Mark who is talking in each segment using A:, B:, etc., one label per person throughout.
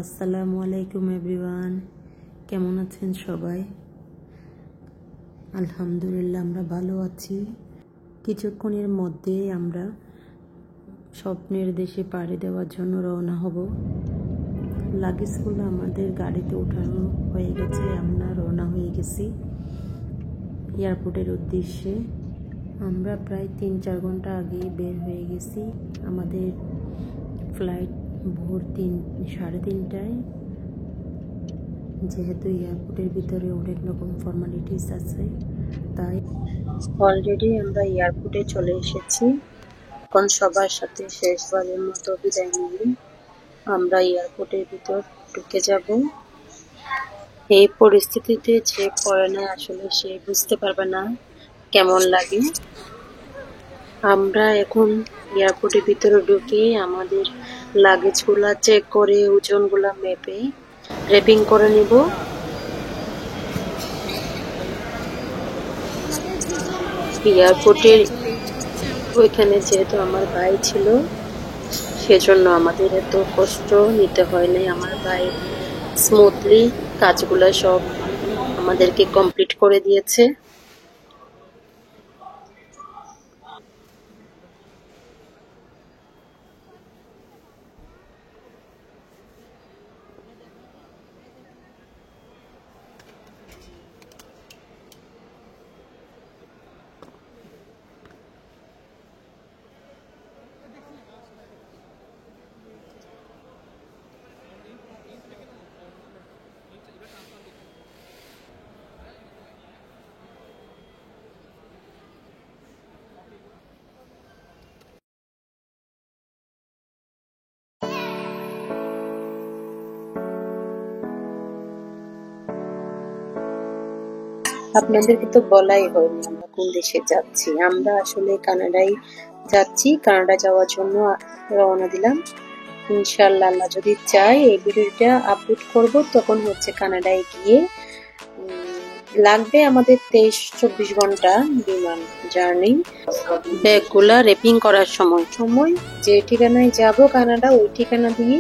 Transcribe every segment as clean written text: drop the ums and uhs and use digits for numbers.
A: আসসালামু আলাইকুম এভরিওয়ান, কেমন আছেন সবাই? আলহামদুলিল্লাহ আমরা ভালো আছি। কিছুক্ষণের মধ্যে আমরা স্বপ্নের দেশে পাড়ি দেওয়ার জন্য রওনা হব। লাগেজগুলো আমাদের গাড়িতে ওঠানো হয়ে গেছে, আমরা রওনা হয়ে গেছি এয়ারপোর্টের উদ্দেশ্যে। আমরা প্রায় 3-4 ঘন্টা আগে বের হয়ে গেছি। আমাদের ফ্লাইট ভোর 3-3:30টায়। যেহেতু এয়ারপোর্টের ভিতরে অনেক রকম ফর্মালিটিস আছে, তাই অলরেডি আমরা এয়ারপোর্টে চলে এসেছি। এখন সবার সাথে শেষবারের মতো বিদায় নিয়ে আমরা এয়ারপোর্টের ভিতর ঢুকে যাব। এই পরিস্থিতিতে যে পড়ে না আসলে সে বুঝতে পারবে না কেমন লাগে। আমরা এখন এয়ারপোর্টের ভিতরে ঢুকে আমাদের লাগেজগুলা চেক করে ওজনগুলা মেপে র্যাপিং করে নিব। এয়ারপোর্টের ওইখানে যেহেতু আমার ভাই ছিল, সেজন্য আমাদের এত কষ্ট নিতে হয় নাই। আমার ভাই স্মুথলি কাজগুলো সব আমাদেরকে কমপ্লিট করে দিয়েছে। আপনাদেরকে তো বলাই হয়নি আমরা কোন দেশে যাচ্ছি। আমরা আসলে কানাডায় যাচ্ছি। কানাডা যাওয়ার জন্য রওনা দিলাম। ইনশাআল্লাহ আল্লাহ যদি চাই এই ভিডিওটা আপলোড করব, তখন হচ্ছে কানাডায় গিয়ে লাগবে আমাদের 23-24 ঘন্টা বিমান জার্নি। ব্যাগগুলা র্যাপিং করার সময় যে ঠিকানায় যাব কানাডা, ওই ঠিকানা দিয়ে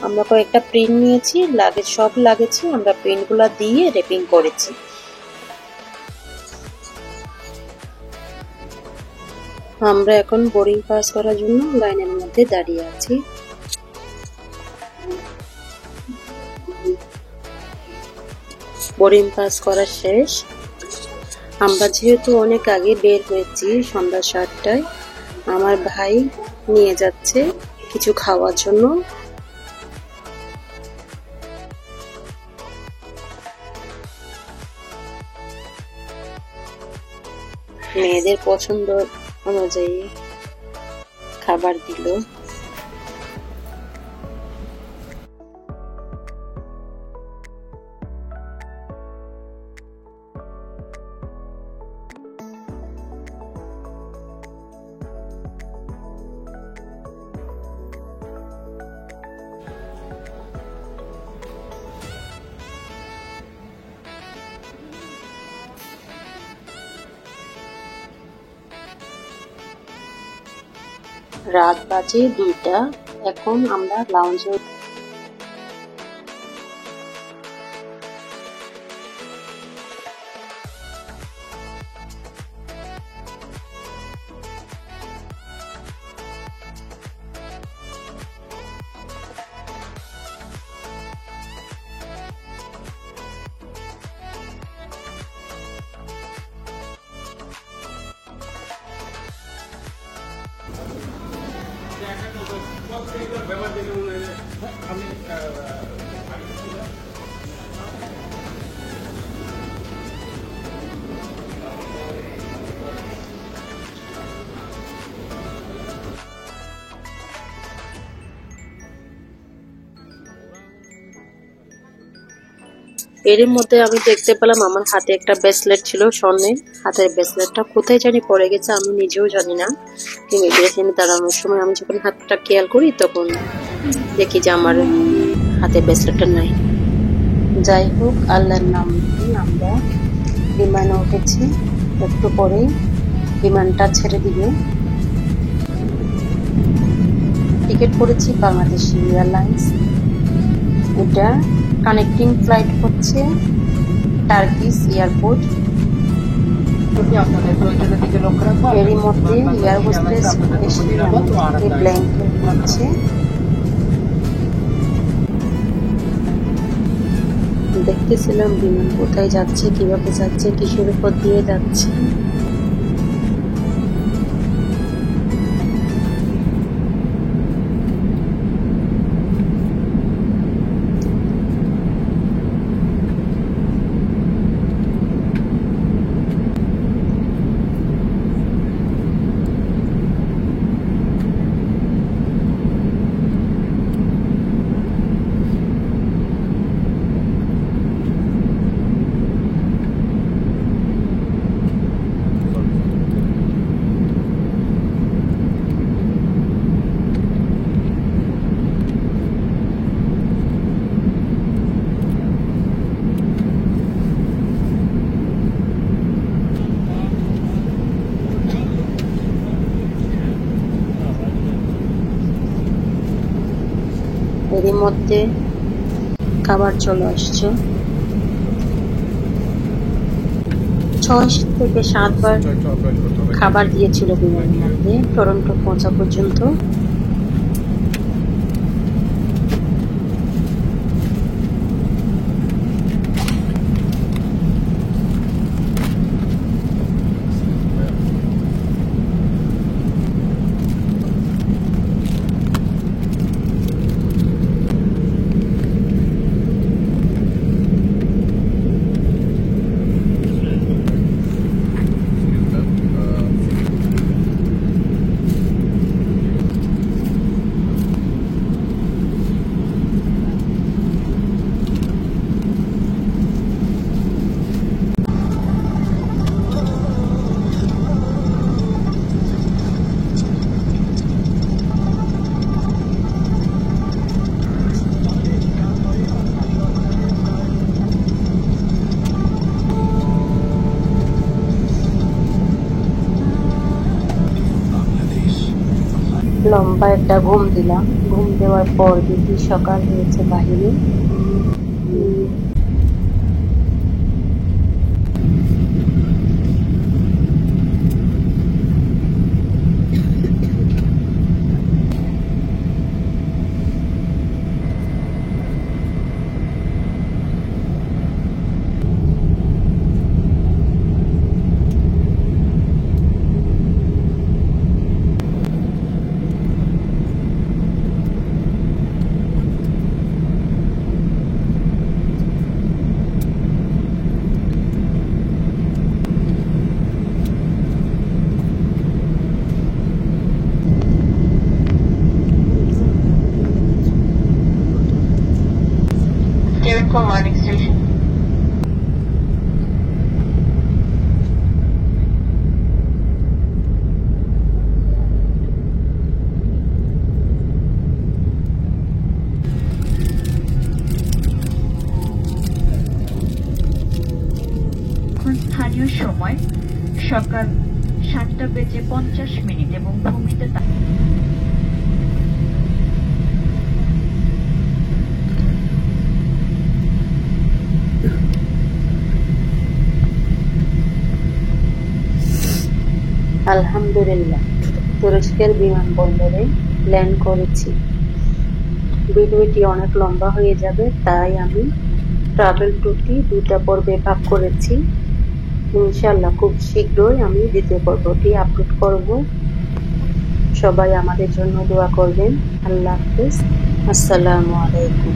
A: আমরা কয়েকটা প্রিন্ট নিয়েছি। সব লাগেছে আমরা প্রিন্টগুলা দিয়ে র্যাপিং করেছি। আমরা এখন বোর্ডিং পাস করার জন্য লাইনের মধ্যে দাঁড়িয়ে আছি। বোর্ডিং পাস করা শেষ। আমরা যেহেতু অনেক আগে বের হয়েছি, সন্ধ্যা 7টায়, আমার ভাই নিয়ে যাচ্ছে কিছু খাওয়ার জন্য। মেয়েদের পছন্দ অনুযায়ী খাবার দিল। রাত বাজে 2টা। এখন আমরা লাউঞ্জে এর মধ্যে আমি দেখতে পেলাম আমার হাতে একটা ব্রেসলেট ছিল, স্বর্ণের হাতের ব্রেসলেটটা কোথায় জানি পড়ে গেছে, আমি নিজেও জানি না। ইমিগ্রেশনে দাঁড়ানোর সময় আমি যখন হাতটা খেয়াল করি, তখন দেখি যে আমার হাতে ব্রেসলেটটা নাই। যাই হোক, আল্লাহর নাম নিয়ে আমরা বিমানে উঠেছি। একটু পরেই বিমানটা ছেড়ে দিবে। টিকিট করেছি বাংলাদেশ এয়ারলাইন্স। এটা কানেক্টিং ফ্লাইট হচ্ছে টার্কিশ এয়ারপোর্ট। এরই মধ্যে এয়ার হোস্টেস এসে আমাদেরকে ব্ল্যাঙ্কেট দিচ্ছে। দেখতেছিলাম বিমান কোথায় যাচ্ছে, কিভাবে যাচ্ছে, কিসের উপর দিয়ে যাচ্ছে। এরই মধ্যে খাবার চলে আসছে। 6 থেকে 7 বার খাবার দিয়েছিল বিমানের মধ্যে টরন্টো পৌঁছা পর্যন্ত। লম্বা একটা ঘুম দিলাম। ঘুম দেওয়ার পর দেখি সকাল হয়েছে বাহিরে। Landing station.
B: স্থানীয় সময় সকাল 7:50 এবং ভূমিতে
A: আলহামদুলিল্লাহ তুরস্কের বিমানবন্দরে ল্যান্ড করেছি। ভিডিওটি অনেক লম্বা হয়ে যাবে, তাই আমি ট্রাভেল ট্যুরটি 2টা পর্বে ভাগ করেছি। ইনশাআল্লাহ খুব শীঘ্রই আমি দ্বিতীয় পর্বটি আপলোড করব। সবাই আমাদের জন্য দোয়া করবেন। আল্লাহ হাফেজ। আসসালামু আলাইকুম।